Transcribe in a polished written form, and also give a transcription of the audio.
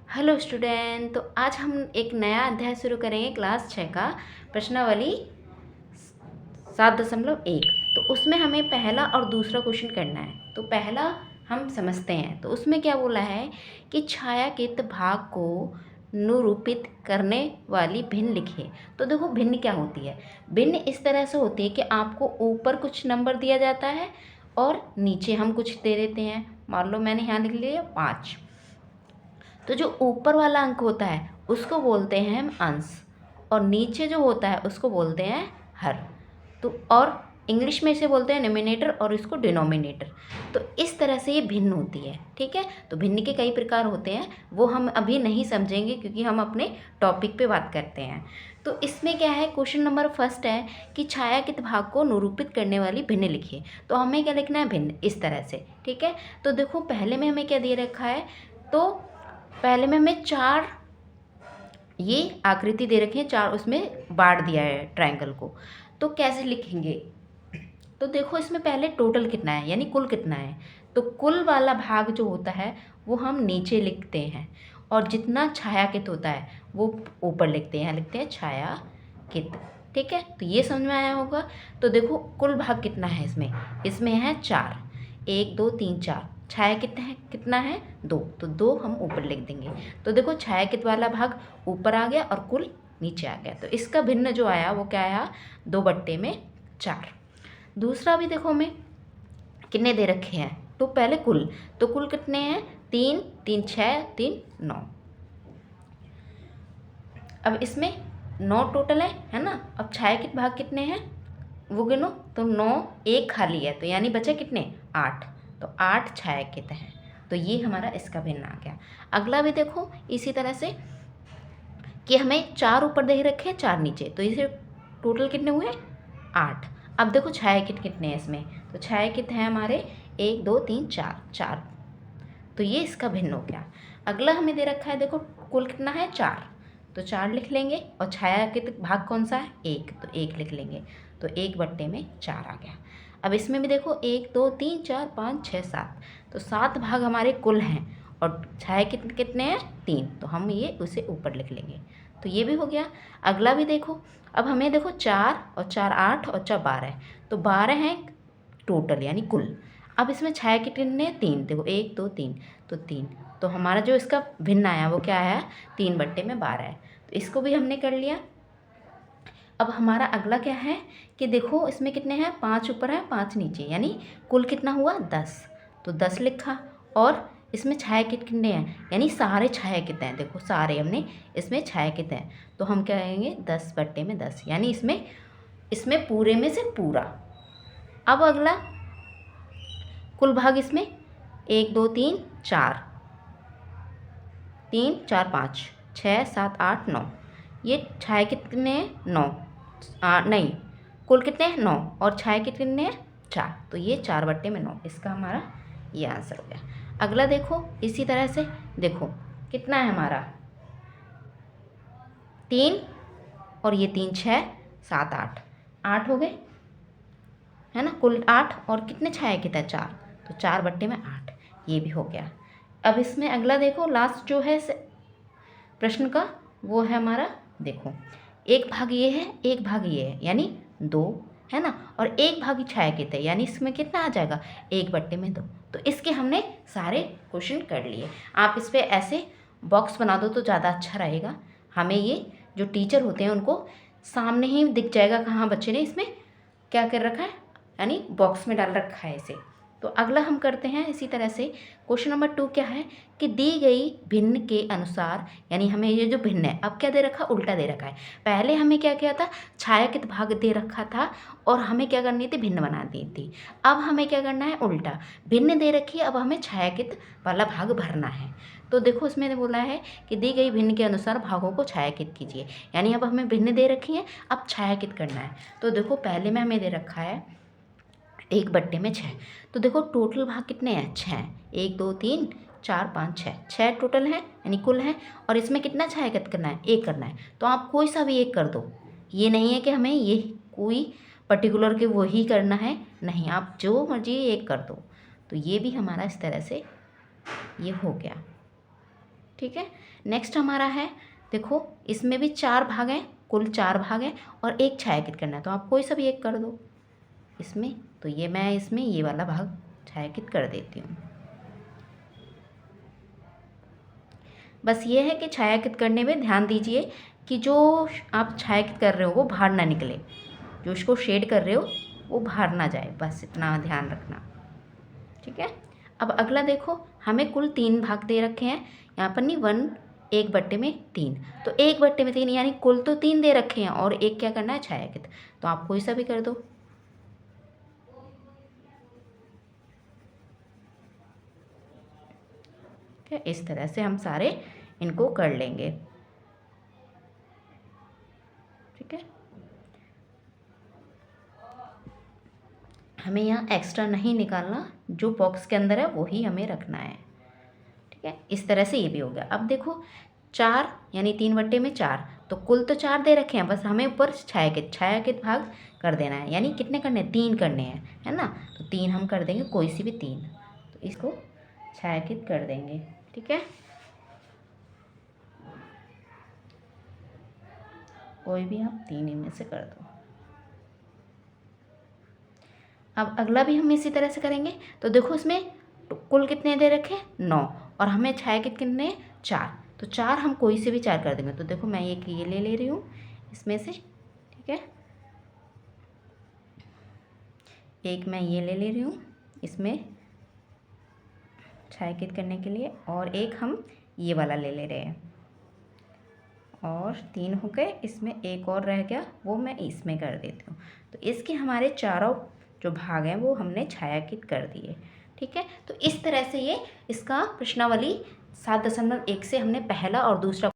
Hello student. तो आज हम एक नया अध्याय शुरू करेंगे क्लास 6 का प्रश्नावली 7.1। तो उसमें हमें पहला और दूसरा क्वेश्चन करना है। तो पहला हम समझते हैं। तो उसमें क्या बोला है कि छायांकित भाग को निरूपित करने वाली भिन्न लिखिए। तो देखो भिन्न क्या होती है। भिन्न इस तरह से होती है कि आपको ऊपर कुछ नंबर दिया जाता है और नीचे हम कुछ दे देते हैं। मान लो मैंने यहाँ लिख लिया 5। तो जो ऊपर वाला अंक होता है उसको बोलते हैं हम अंश, और नीचे जो होता है उसको बोलते हैं हर। तो और इंग्लिश में इसे बोलते हैं न्यूमरेटर और इसको डिनोमिनेटर। तो इस तरह से ये भिन्न होती है। ठीक है। तो भिन्न के कई प्रकार होते हैं, वो हम अभी नहीं समझेंगे क्योंकि हम अपने टॉपिक पे बात करते हैं। तो इसमें क्या है, क्वेश्चन नंबर फर्स्ट है कि छायांकित भाग को निरूपित करने वाली भिन्न लिखिए। तो हमें क्या लिखना है, भिन्न, इस तरह से। ठीक है। तो देखो पहले में हमें क्या दे रखा है, तो पहले में हमें 4 ये आकृति दे रखी है, 4 उसमें बांट दिया है ट्रायंगल को। तो कैसे लिखेंगे, तो देखो इसमें पहले टोटल कितना है यानी कुल कितना है। तो कुल वाला भाग जो होता है वो हम नीचे लिखते हैं, और जितना छायांकित होता है वो ऊपर लिखते हैं, लिखते हैं छायांकित। ठीक है। तो ये समझ में आया होगा। तो देखो कुल भाग कितना है इसमें, इसमें है 4, 1 2 3 4। छाया कितना है 2, तो 2 हम ऊपर लिख देंगे। तो देखो छायांकित वाला भाग ऊपर आ गया और कुल नीचे आ गया। तो इसका भिन्न जो आया वो क्या आया, 2/4। दूसरा भी देखो हमें कितने दे रखे हैं। तो पहले कुल, तो कुल कितने हैं, 3 3 6 3 9। अब इसमें 9 टोटल है ना। अब छायांकित भाग कितने हैं वो गिनो। तो 9, 1 खाली है, तो यानी बचे कितने, 8। तो 8 छायांकित हैं। तो ये हमारा इसका भिन्न आ गया। अगला भी देखो इसी तरह से कि हमें 4 ऊपर दे रखे हैं, 4 नीचे, तो इसे टोटल कितने हुए, 8। अब देखो छायांकित कितने हैं इसमें, तो छायांकित हैं हमारे 1 2 3 4, 4। तो ये इसका भिन्न हो गया। अगला हमें दे रखा है, देखो कुल कितना है 4, तो 4 लिख लेंगे, और छायांकित भाग कौन सा है, 1, तो 1 लिख लेंगे। तो 1/4 आ गया। अब इसमें भी देखो 1 2 3 4 5 6 7, तो 7 भाग हमारे कुल हैं, और छायांकित कितने हैं 3, तो हम ये उसे ऊपर लिख लेंगे। तो ये भी हो गया। अगला भी देखो, अब हमें देखो 4 और 4 8 और 4 12, तो 12 हैं टोटल यानी कुल। अब इसमें छाया कितने, 3, देखो 1 2 3, तो 3। तो हमारा जो इसका भिन्न आया वो क्या आया, 3/12 है। तो इसको भी हमने कर लिया। अब हमारा अगला क्या है कि देखो इसमें कितने हैं, 5 ऊपर है 5 नीचे, यानी कुल कितना हुआ 10। तो 10 लिखा। और इसमें छायांकित कितने हैं, यानी सारे छायांकित हैं। देखो सारे हमने इसमें छायांकित हैं, तो हम क्या कहेंगे 10/10, यानी इसमें इसमें पूरे में से पूरा। अब अगला कुल भाग इसमें 1 2 3 4, 3 4 5 6 7 8 9। ये छाया कितने हैं 9, नहीं, कुल कितने हैं 9, और छाया कितने हैं 4, तो ये 4/9, इसका हमारा ये आंसर हो गया। अगला देखो इसी तरह से, देखो कितना है हमारा 3, और ये 3 6 7 8, 8 हो गए है ना। कुल 8, और कितने छायांकित है 4, तो 4/8, ये भी हो गया। अब इसमें अगला देखो लास्ट जो है प्रश्न का, वो है हमारा, देखो एक भाग ये है, एक भाग ये है, यानी 2 है ना, और एक भाग ही छायांकित है, यानी इसमें कितना आ जाएगा 1/2। तो इसके हमने सारे क्वेश्चन कर लिए। आप इस पर ऐसे बॉक्स बना दो तो ज़्यादा अच्छा रहेगा। हमें ये जो टीचर होते हैं उनको सामने ही दिख जाएगा कहाँ बच्चे ने इसमें क्या कर रखा है, यानी बॉक्स में डाल रखा है इसे। तो अगला हम करते हैं इसी तरह से। क्वेश्चन नंबर 2 क्या है कि दी गई भिन्न के अनुसार, यानी हमें ये जो भिन्न है अब क्या दे रखा, उल्टा दे रखा है। पहले हमें क्या किया था, छायांकित भाग दे रखा था और हमें क्या करनी थी, भिन्न बना दी थी। अब हमें क्या करना है, उल्टा, भिन्न दे रखी है, अब हमें छायांकित वाला भाग भरना है। तो देखो उसमें बोला है कि दी गई भिन्न के अनुसार भागों को छायांकित कीजिए, यानी अब हमें भिन्न दे रखी है, अब छायांकित करना है। तो देखो पहले में हमें दे रखा है 1/6। तो देखो टोटल भाग कितने हैं, 6, 1 2 3 4 5 6, 6 टोटल है यानी कुल है। और इसमें कितना छायांकित करना है, 1 करना है। तो आप कोई सा भी एक कर दो, ये नहीं है कि हमें ये कोई पर्टिकुलर के वो ही करना है, नहीं, आप जो मर्जी एक कर दो। तो ये भी हमारा इस तरह से ये हो गया। ठीक है। नेक्स्ट हमारा है, देखो इसमें भी 4 भाग हैं, कुल 4 भाग हैं और एक छायांकित करना है, तो आप कोई सा भी एक कर दो इसमें। तो ये मैं इसमें ये वाला भाग छायांकित कर देती हूँ। बस ये है कि छायांकित करने में ध्यान दीजिए कि जो आप छायांकित कर रहे हो वो बाहर ना निकले, जो इसको शेड कर रहे हो वो बाहर ना जाए, बस इतना ध्यान रखना। ठीक है। अब अगला देखो, हमें कुल 3 भाग दे रखे हैं यहाँ पर, नहीं 1 1/3, तो 1/3 यानी कुल तो 3 दे रखे हैं और एक क्या करना है छायांकित, तो आप कोई सा भी कर दो। ठीक है, इस तरह से हम सारे इनको कर लेंगे। ठीक है, हमें यहाँ एक्स्ट्रा नहीं निकालना, जो बॉक्स के अंदर है वो ही हमें रखना है। ठीक है, इस तरह से ये भी हो गया। अब देखो 4 यानी 3/4, तो कुल तो 4 दे रखे हैं, बस हमें ऊपर छायांकित भाग कर देना है, यानी कितने करने हैं, 3 करने हैं, है ना। तो 3 हम कर देंगे, कोई सी भी 3, तो इसको छायांकित कर देंगे। ठीक है, कोई भी आप 3 इनमें से कर दो। अब अगला भी हम इसी तरह से करेंगे। तो देखो इसमें कुल कितने दे रखे हैं, 9, और हमें छायांकित कितने, 4, तो 4 हम कोई से भी 4 कर देंगे। तो देखो मैं ये ले रही हूँ इसमें से। ठीक है, एक मैं ये ले रही हूँ इसमें छायांकित करने के लिए, और एक हम ये वाला ले रहे हैं, और 3 हो गए। इसमें एक और रह गया, वो मैं इसमें कर देती हूँ। तो इसके हमारे चारों जो भाग हैं वो हमने छायांकित कर दिए। ठीक है, तो इस तरह से ये इसका प्रश्नावली 7.1 से हमने पहला और दूसरा